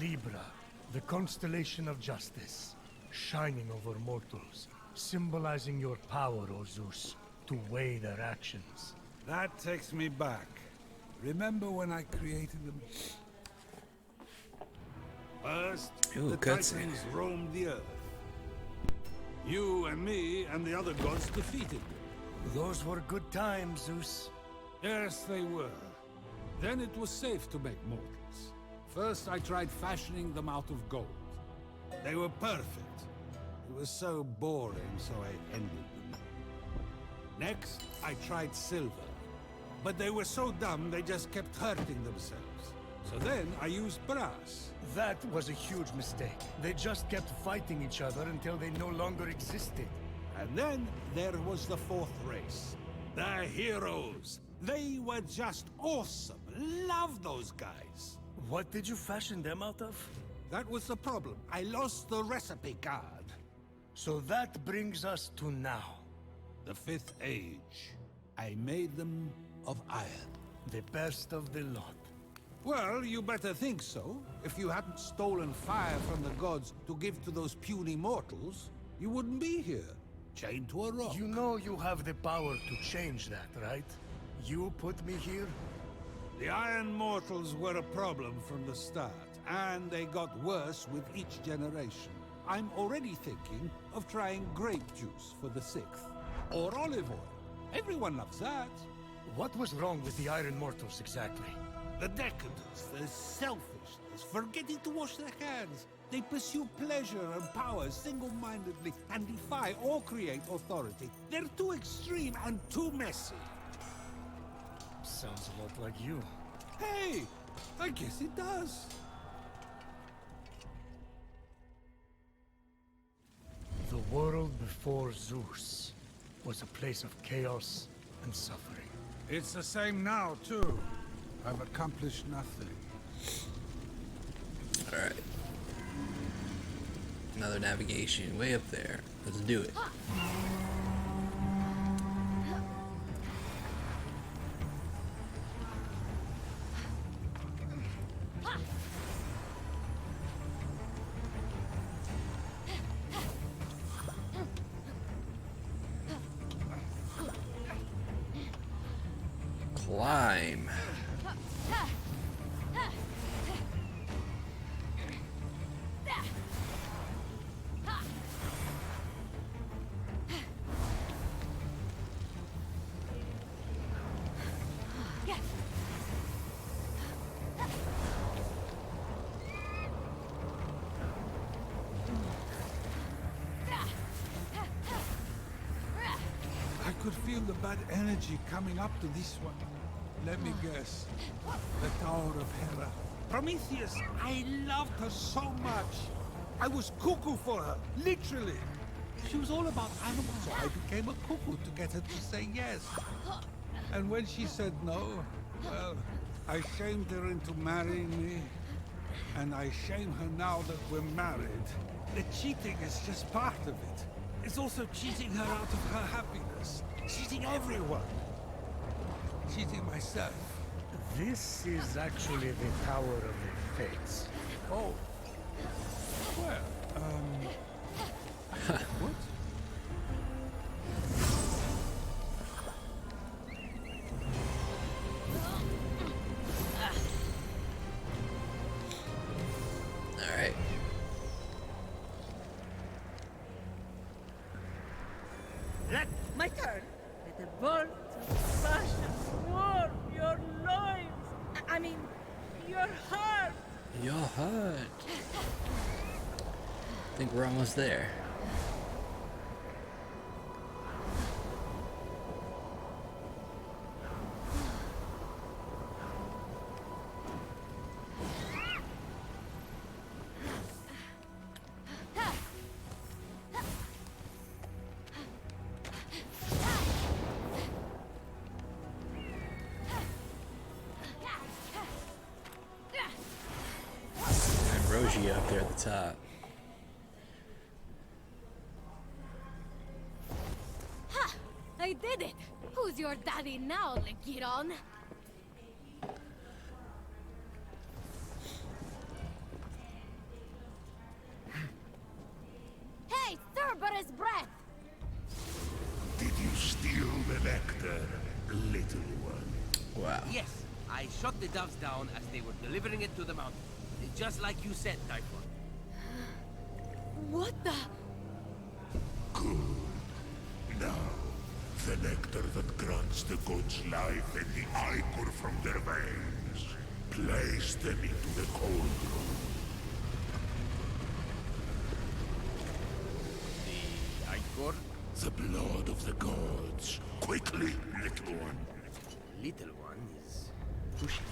Libra, the constellation of justice, shining over mortals, symbolizing your power, O Zeus, to weigh their actions. That takes me back. Remember when I created them? First, Ooh, the cutscene. Typhons roamed the earth. You and me and the other gods defeated them. Those were good times, Zeus. Yes, they were. Then it was safe to make mortals. First, I tried fashioning them out of gold. They were perfect. It was so boring, so I ended them. Next, I tried silver. But they were so dumb, they just kept hurting themselves. So then, I used brass. That was a huge mistake. They just kept fighting each other until they no longer existed. And then, there was the fourth race. The heroes. They were just awesome. Love those guys. What did you fashion them out of? That was the problem. I lost the recipe card. So that brings us to now. The Fifth Age. I made them of iron. The best of the lot. Well, you better think so. If you hadn't stolen fire from the gods to give to those puny mortals, you wouldn't be here, chained to a rock. You know you have the power to change that, right? You put me here? The Iron Mortals were a problem from the start, and they got worse with each generation. I'm already thinking of trying grape juice for the 6th. Or olive oil. Everyone loves that. What was wrong with the Iron Mortals exactly? The decadence, the selfishness, forgetting to wash their hands. They pursue pleasure and power single-mindedly and defy or create authority. They're too extreme and too messy. Sounds a lot like you. Hey, I guess it does. The world before Zeus was a place of chaos and suffering. It's the same now, too. I've accomplished nothing. Alright. Another navigation way up there. Let's do it. Climb. I could feel the bad energy coming up to this one. Let me guess. The Tower of Hera. Prometheus, I loved her so much. I was cuckoo for her, literally. She was all about animals, so I became a cuckoo to get her to say yes. And when she said no, well, I shamed her into marrying me. And I shame her now that we're married. The cheating is just part of it. It's also cheating her out of her happiness. Cheating everyone. Cheating myself. This is actually the Tower of the Fates. Oh. Well, what? Alright. My turn. Let the bolt of passion warm your loins. I mean, your heart. Your heart. I think we're almost there. Ambrosia up there at the top. Ha! I did it! Who's your daddy now, Ligyron? little one. Wow. Yes, I shot the doves down as they were delivering it to the mountain. Just like you said, Typhon. What the? Good. Now, the nectar that grants the gods life and the ichor from their veins. Place them into the cauldron. The ichor? The blood of the gods. Quickly, little one. Little one is pushing.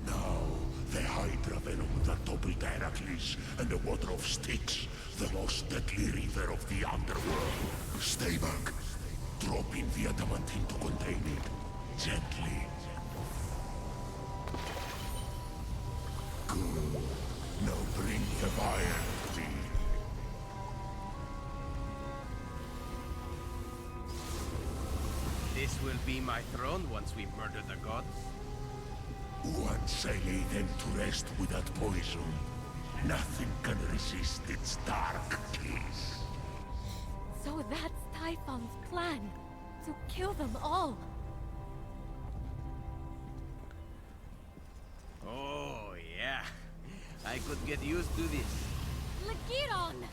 Now, the Hydra venom that toppled Heracles and the water of Styx, the most deadly river of the underworld. Stay back. Drop in the adamantine to contain it. Gently. Good. Now bring the fire to me. This will be my throne once we murder the gods. Once I lay them to rest with that poison, nothing can resist its dark kiss. So that's Typhon's plan. To kill them all. Oh, yeah. I could get used to this. Ligyron!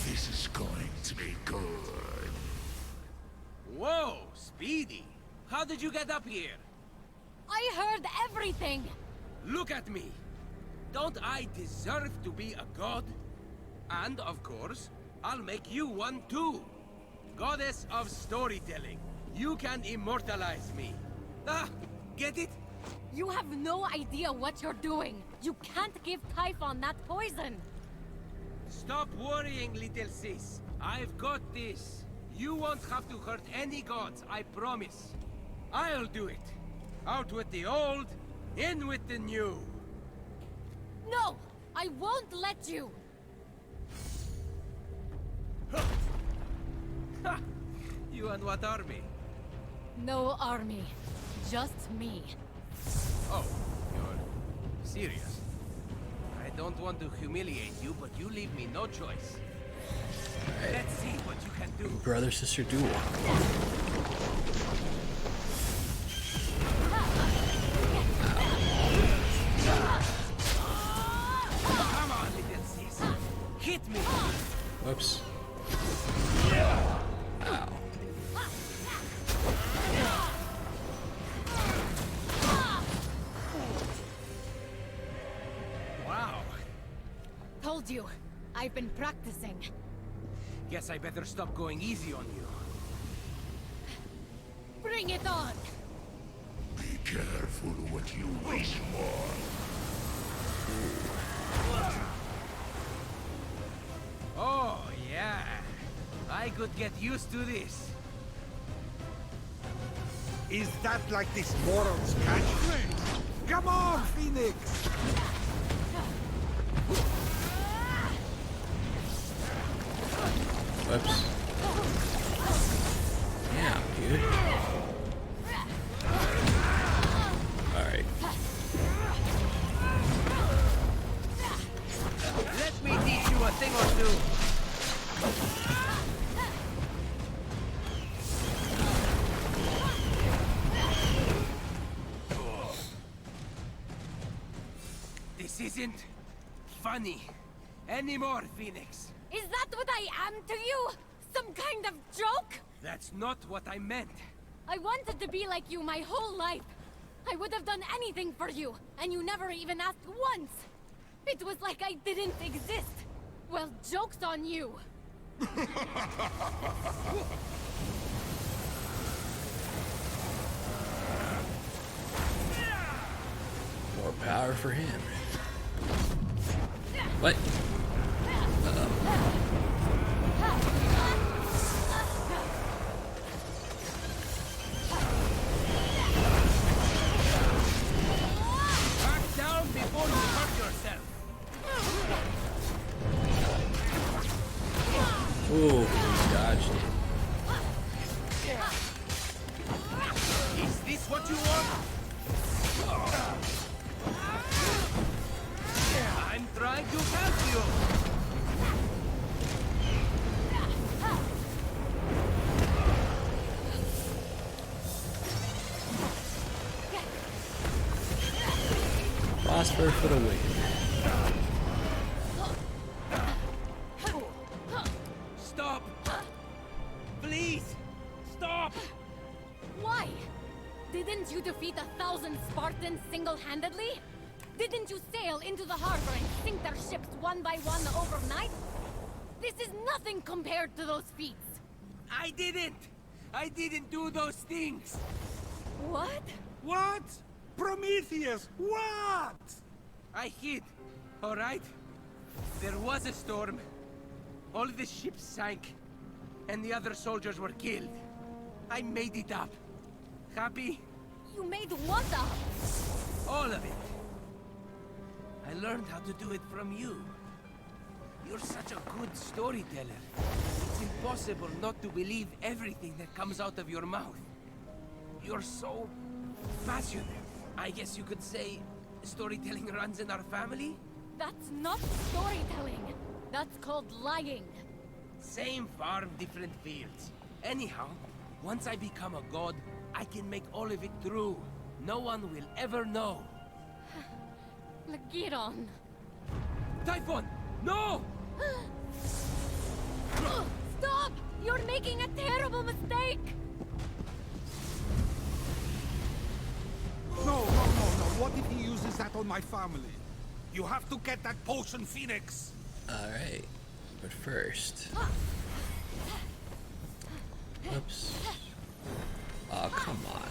This is going to be good. Whoa, Speedy! How did you get up here? I heard everything! Look at me! Don't I deserve to be a god? And, of course, I'll make you one too! Goddess of storytelling, you can immortalize me. Ah, get it? You have no idea what you're doing! You can't give Typhon that poison! Stop worrying, little sis. I've got this. You won't have to hurt any gods, I promise. I'll do it. Out with the old, in with the new. No! I won't let you! Ha! You and what army? No army. Just me. Oh, you're serious? I don't want to humiliate you, but you leave me no choice. Let's see what you can do. Brother-sister duel. Come on, little sis. Hit me! Whoops. Ow. Wow. Told you. I've been practicing. Guess I better stop going easy on you. Bring it on! Be careful what you wish for. Oh, yeah. I could get used to this. Is that like this moral's catchphrase? Come on, Fenyx! Whoops. Yeah, dude. Alright. Let me teach you a thing or two. This isn't funny anymore, Fenyx. Is that what I am to you? Some kind of joke? That's not what I meant. I wanted to be like you my whole life. I would have done anything for you, and you never even asked once. It was like I didn't exist. Well, joke's on you. More power for him. What? Back down before you hurt yourself. Ooh, dodged it. Is this what you want? I'm trying to help you. philosopher for the win. Stop! Please! Stop! Why? Didn't you defeat 1,000 Spartans single-handedly? Didn't you sail into the harbor and sink their ships one by one overnight? This is nothing compared to those feats. I didn't! I didn't do those things! What? What? Prometheus, what? I hid, alright? There was a storm. All the ships sank, and the other soldiers were killed. I made it up. Happy? You made what up? All of it. I learned how to do it from you. You're such a good storyteller. It's impossible not to believe everything that comes out of your mouth. You're so passionate. I guess you could say storytelling runs in our family? That's not storytelling. That's called lying. Same farm, different fields. Anyhow, once I become a god, I can make all of it true. No one will ever know. Ligyron. Typhon! No! Stop! You're making a terrible mistake! No. What if he uses that on my family? You have to get that potion, Fenyx. Alright, but first... Oops. Oh, come on.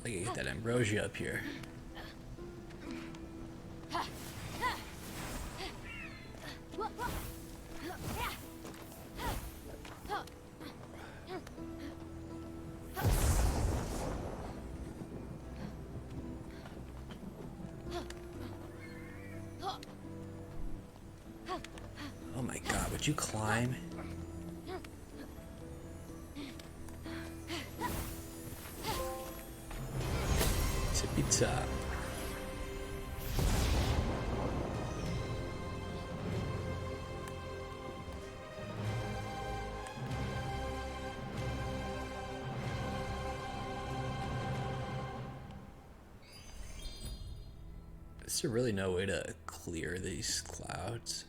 I gotta get that ambrosia up here. Oh my god, would you climb? Tippy top. Is there really no way to clear these clouds?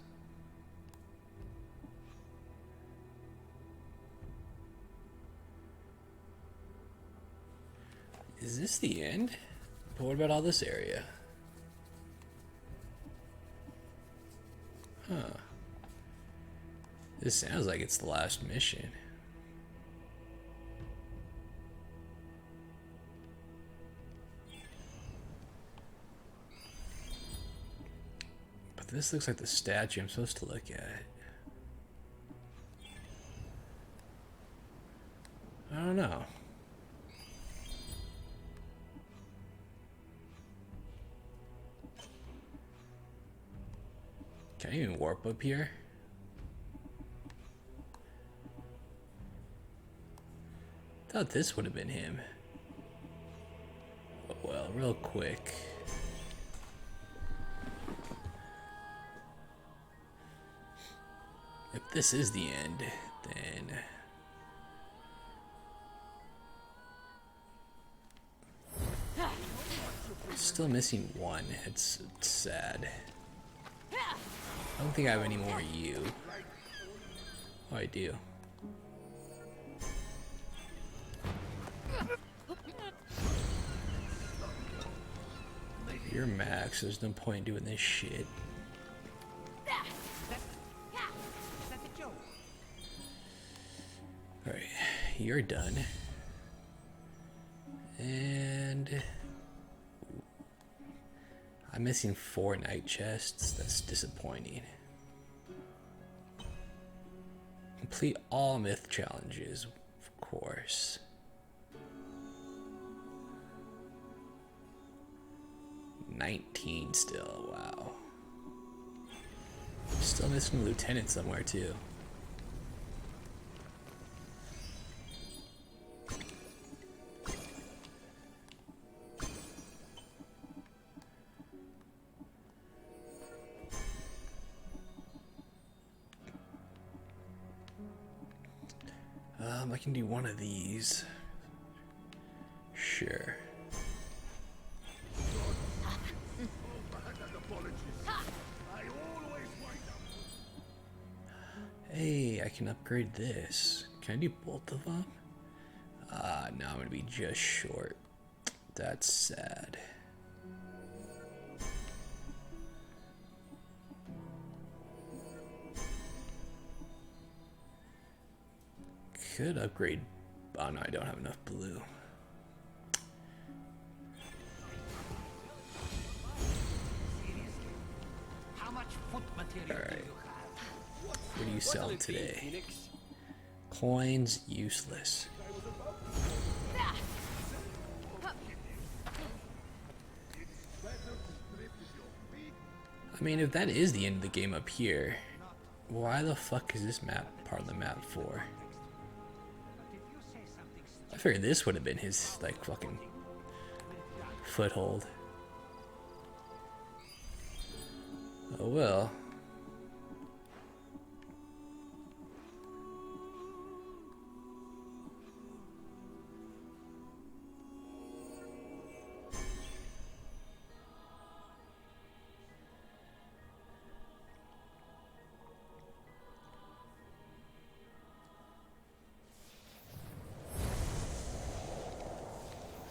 Is this the end? But what about all this area? Huh. This sounds like it's the last mission. But this looks like the statue I'm supposed to look at. I don't know. Can I even warp up here? Thought this would have been him. Oh, well, real quick. If this is the end, then... Still missing one. It's sad. I don't think I have any more you. Oh, I do. You're max, there's no point doing this shit. Alright, you're done. And... I'm missing 4 night chests. That's disappointing. Complete all myth challenges, of course. $19 still, wow. Still missing a lieutenant somewhere too. I can do one of these. Sure. Hey, I can upgrade this. Can I do both of them? No, I'm gonna be just short. That's sad. Could upgrade. Oh no, I don't have enough blue. Alright. What are you selling today? Coins useless. I mean, if that is the end of the game up here, why the fuck is this map part of the map for? I figured this would have been his, like, fucking foothold. Oh well.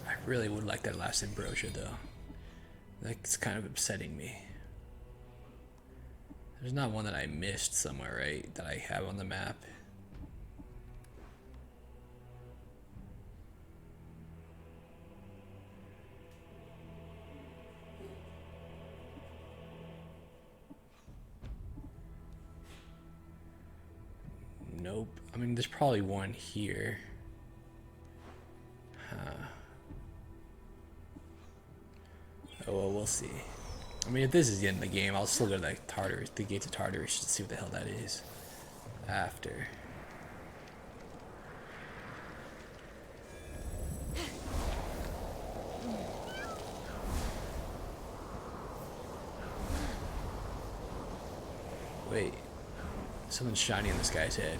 I really would like that last ambrosia though. That's kind of upsetting me. There's not one that I missed somewhere, right? That I have on the map. Nope. I mean, there's probably one here. Huh. Oh, well, we'll see. I mean, if this is the end of the game, I'll still go to like Tartarus, the gates of Tartarus, to see what the hell that is after. Wait, something's shiny in this guy's head.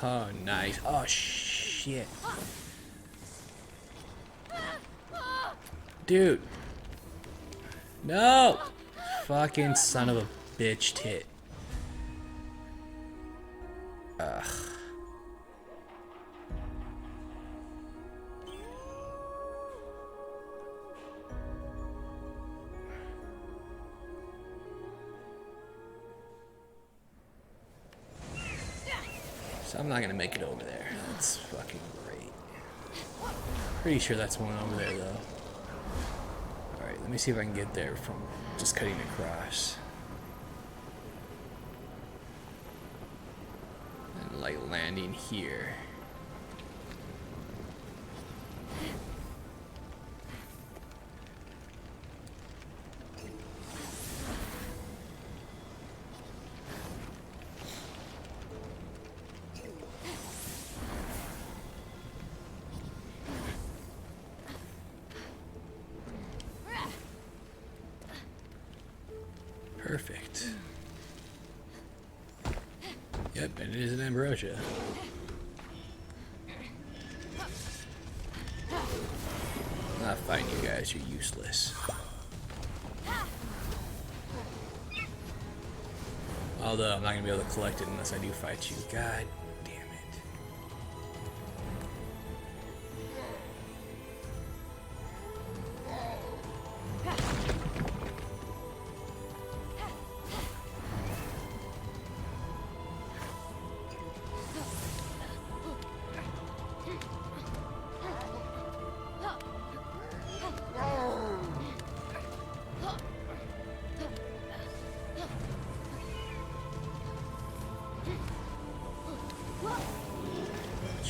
Oh, nice. Oh, shit. Dude. No! Fucking son of a bitch tit. Ugh. So I'm not gonna make it over there. That's fucking great. Pretty sure that's one over there though. Alright, let me see if I can get there from just cutting across. And like landing here. Perfect. Yep, and it is an ambrosia. I'm not fighting you guys, you're useless. Although I'm not gonna be able to collect it unless I do fight you. God damn it.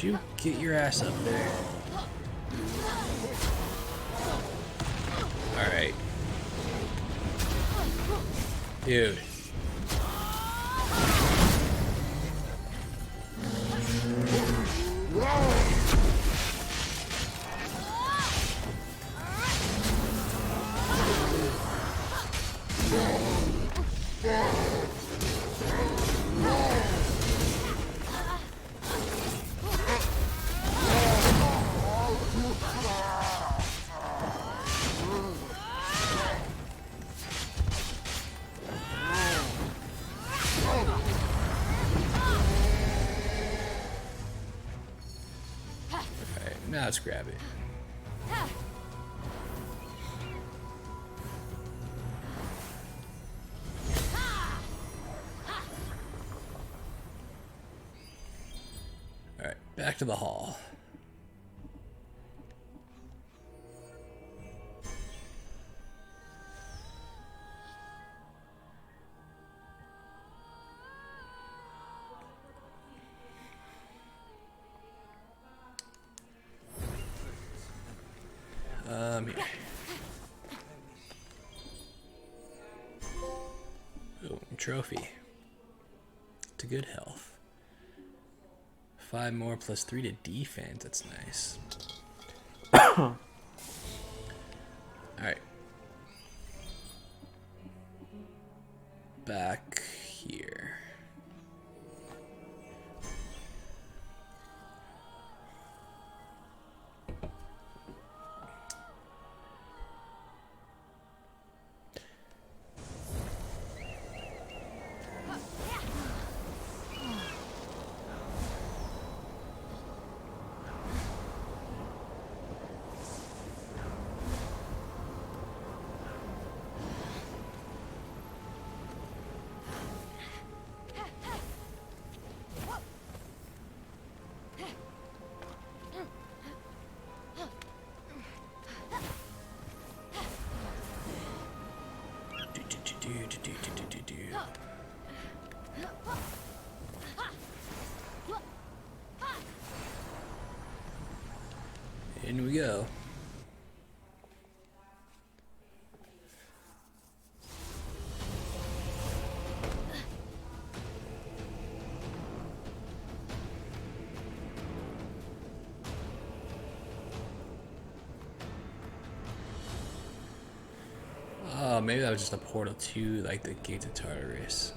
You get your ass up there. Alright. Dude. let's grab it. Alright, back to the hall. Here. Ooh, trophy. To good health. 5 more plus 3 to defense. That's nice. Alright. Back here. In we go. Oh, maybe that was just a portal to like the Gates of Tartarus.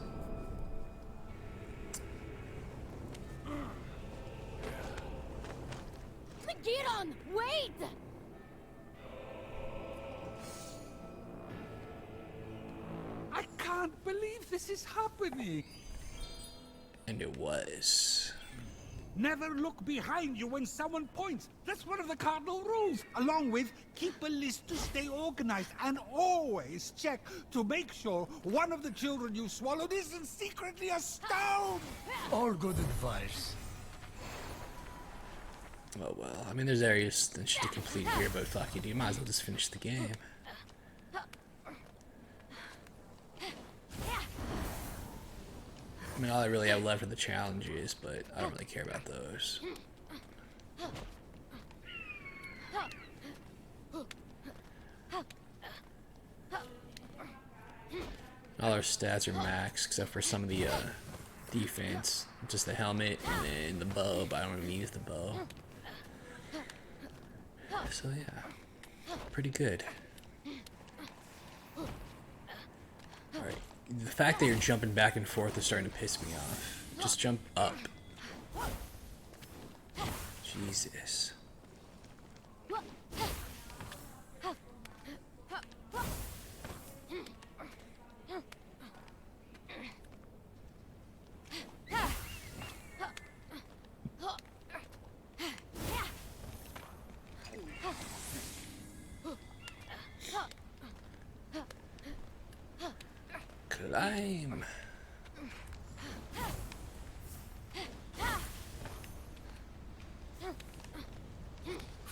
Ligyron, wait! I can't believe this is happening. And it was. Never look behind you when someone points. That's one of the cardinal rules. Along with, keep a list to stay organized and always check to make sure one of the children you swallowed isn't secretly a stone. All good advice. Oh well, I mean there's areas that should complete here, but fuck it, you might as well just finish the game. I mean all I really have left are the challenges, but I don't really care about those. All our stats are max except for some of the defense. Just the helmet and then the bow, but I don't even use the bow. So yeah, pretty good. Alright, the fact that you're jumping back and forth is starting to piss me off. Just jump up. Jesus. Climb.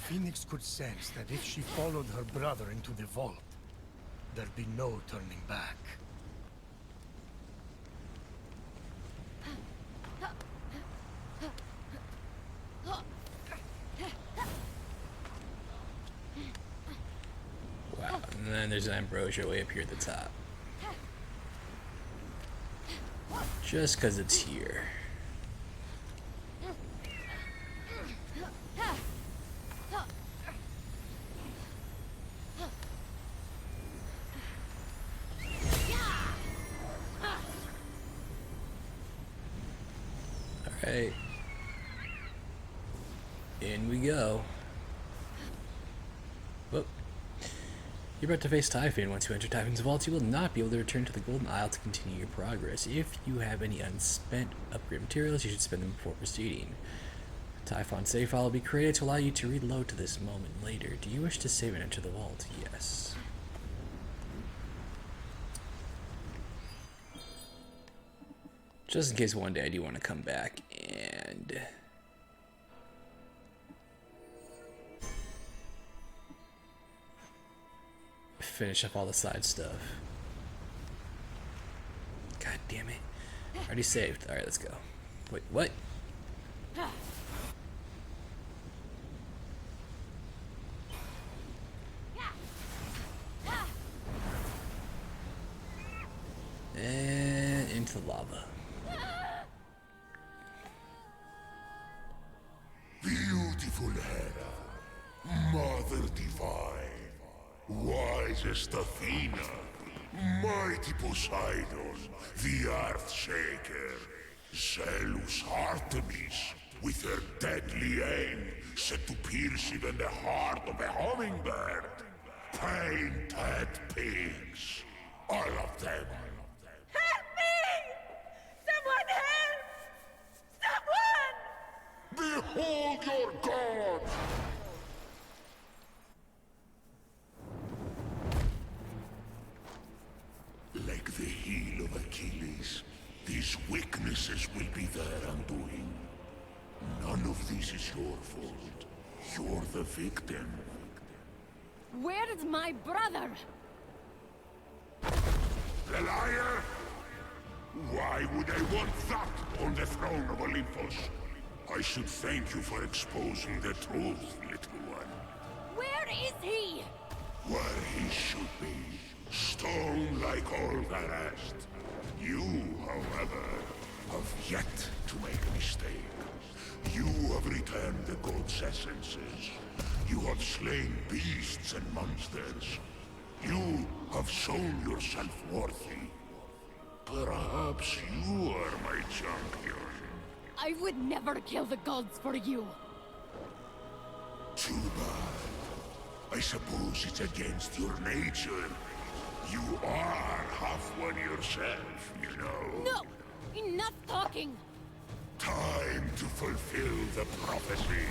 Fenyx could sense that if she followed her brother into the vault, there'd be no turning back. Wow, and then there's an ambrosia way up here at the top. Just because it's here. Alright. In we go. Whoop. You're about to face Typhon. Once you enter Typhon's vault, you will not be able to return to the Golden Isle to continue your progress. If you have any unspent upgrade materials, you should spend them before proceeding. Typhon, save file will be created to allow you to reload to this moment later. Do you wish to save and enter the vault? Yes. Just in case one day I do want to come back and finish up all the side stuff. God damn it. Already saved. Alright, let's go. Wait, what? And into the lava. Beautiful Hera, Mother Divine, wisest Athena, mighty Poseidon, the Earth-shaker, zealous Artemis, with her deadly aim set to pierce even the heart of a hummingbird, painted pigs, all of them. Help me! Someone help! Someone! Behold your god! Like the heel of Achilles, these weaknesses will be their undoing. None of this is your fault. You're the victim. Where's my brother? The liar? Why would I want that on the throne of Olympus? I should thank you for exposing the truth, little one. Where is he? Where he should be. Stone like all the rest. You, however, have yet to make a mistake. You have returned the god's essences. You have slain beasts and monsters. You have shown yourself worthy. Perhaps you are my champion. I would never kill the gods for you. Too bad. I suppose it's against your nature. You are half one yourself, you know. No! Enough talking! Time to fulfill the prophecy.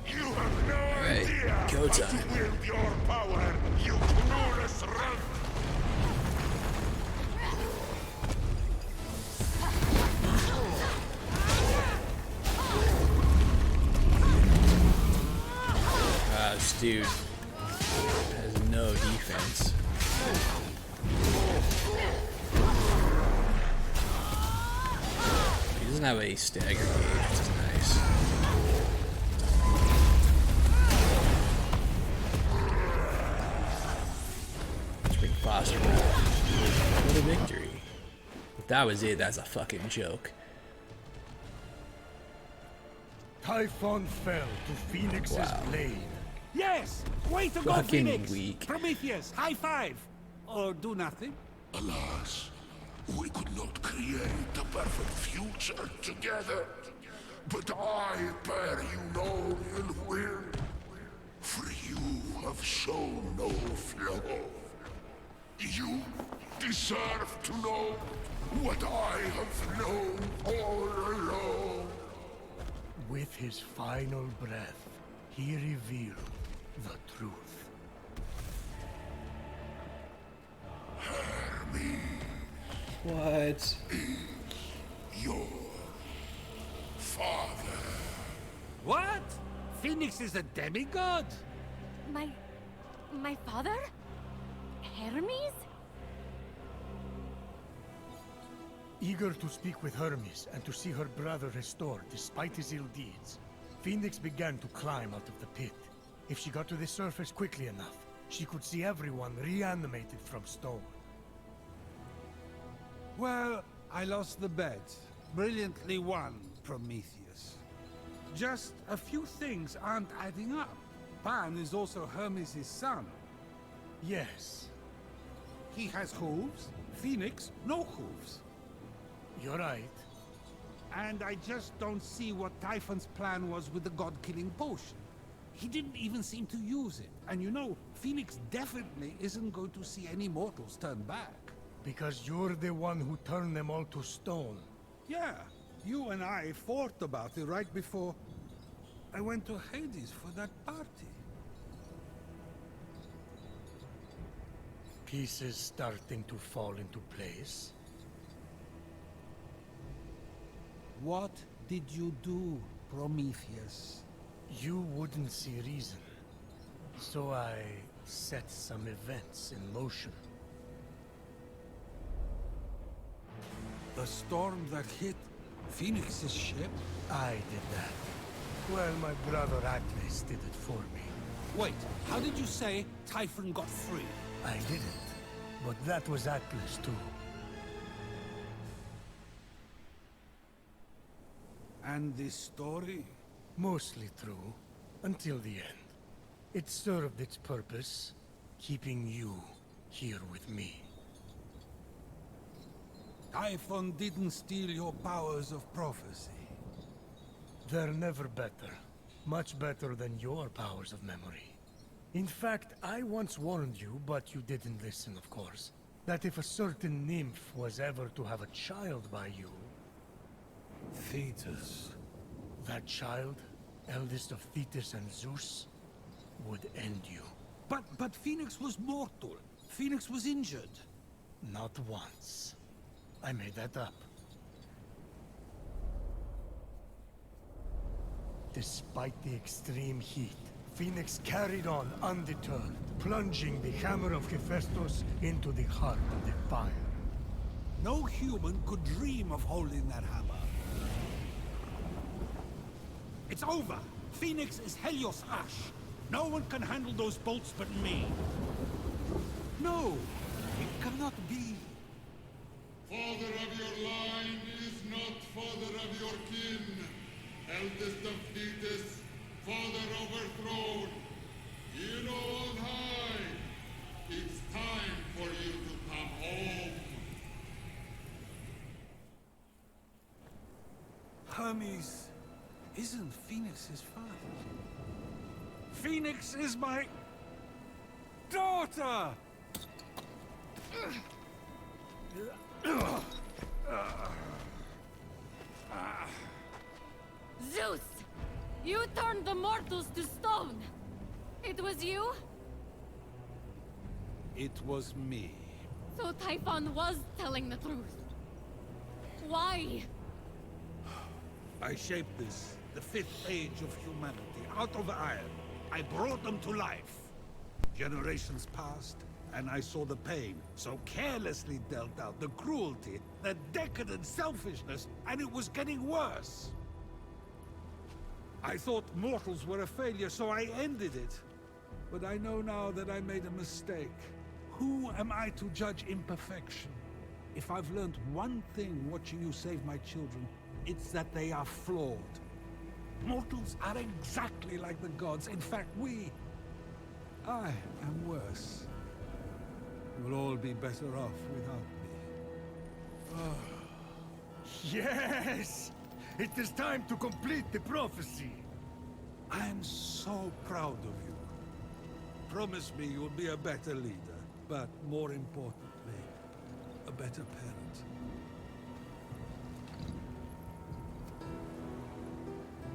You have no idea go how to time. wield your power, you clueless runt! This dude has no defense. He doesn't have a stagger gauge, which is nice. Let's bring Foster back. What a victory. If that was it, that's a fucking joke. Typhon fell to Fenyx's Wow. blade. Yes! Way to go, Fucking Fenyx! weak. Prometheus, high five! Or do nothing. Alas, we could not create a perfect future together. But I bear you no ill will, for you have shown no flaw. You deserve to know what I have known all along. With his final breath, he revealed the truth. What? Your father. What? Fenyx is a demigod? My father? Hermes? Eager to speak with Hermes and to see her brother restored despite his ill deeds, Fenyx began to climb out of the pit. If she got to the surface quickly enough, she could see everyone reanimated from stone. Well, I lost the bet. Brilliantly won, Prometheus. Just a few things aren't adding up. Pan is also Hermes' son. Yes, He has hooves. Fenyx, no hooves. you're right. And I just don't see what Typhon's plan was with the god-killing potion. He didn't even seem to use it. And you know, Fenyx definitely isn't going to see any mortals turn back. Because you're the one who turned them all to stone. Yeah, you and I fought about it right before I went to Hades for that party. Pieces starting to fall into place. What did you do, Prometheus? You wouldn't see reason. So I set some events in motion. The storm that hit Fenyx's ship? I did that. Well, my brother Atlas did it for me. Wait, how did you say Typhon got free? I didn't. But that was Atlas too. And this story? Mostly true. Until the end. It served its purpose, keeping you here with me. Typhon didn't steal your powers of prophecy. They're never better. Much better than your powers of memory. In fact, I once warned you, but you didn't listen, of course, that if a certain nymph was ever to have a child by you... Thetis. That child, eldest of Thetis and Zeus, would end you. But Fenyx was mortal. Fenyx was injured. Not once. I made that up. Despite the extreme heat, Fenyx carried on undeterred, plunging the hammer of Hephaestus into the heart of the fire. No human could dream of holding that hammer. It's over! Fenyx is Helios Ash. No one can handle those bolts but me. No, it cannot be. Father of your line is not father of your kin. Eldest of Thetis, father overthrown. Hero on high. It's time for you to come home. Hermes isn't Fenyx's father. Fenyx is my daughter! Zeus! You turned the mortals to stone! It was you? It was me. So Typhon was telling the truth. Why? I shaped this, the fifth age of humanity, out of iron. I brought them to life. Generations passed, and I saw the pain, so carelessly dealt out, the cruelty, the decadent selfishness, and it was getting worse. I thought mortals were a failure, so I ended it. But I know now that I made a mistake. Who am I to judge imperfection? If I've learned one thing watching you save my children, it's that they are flawed. Mortals are exactly like the gods. In fact, I am worse. You'll all be better off without me. Yes! It is time to complete the prophecy. I am so proud of you. Promise me you'll be a better leader, but more importantly, a better parent.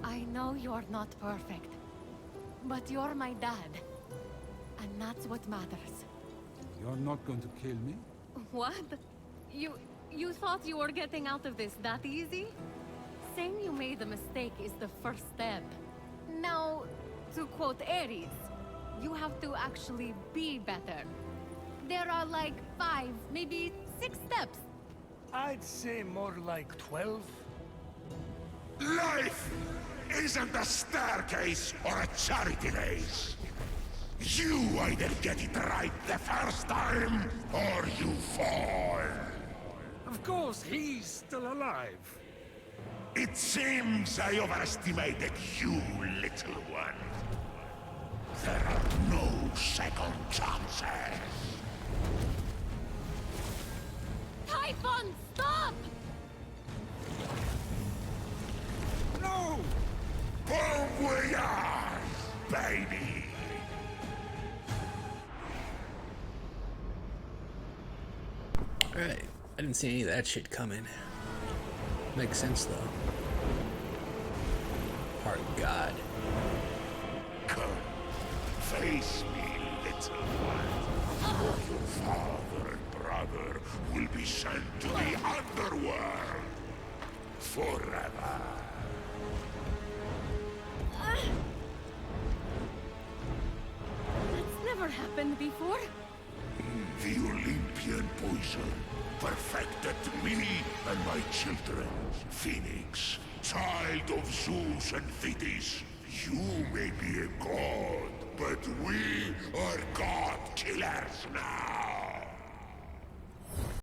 I know you're not perfect, but you're my dad. And that's what matters. You're not going to kill me? What? You thought you were getting out of this that easy? Saying you made a mistake is the first step. Now, to quote Ares, you have to actually be better. There are like 5, maybe 6 steps. I'd say more like 12. Life isn't a staircase or a charity race. You either get it right the first time, or you fall. Of course, he's still alive. It seems I overestimated you, little one. There are no second chances. Typhon, stop! baby! Alright, I didn't see any of that shit coming. Makes sense though. Heart God. Come, face me, little one. Or your father and brother will be sent to the underworld. Forever. That's never happened before. The Olympian poison perfected me and my children. Fenyx, child of Zeus and Thetis. You may be a god, but we are god killers now.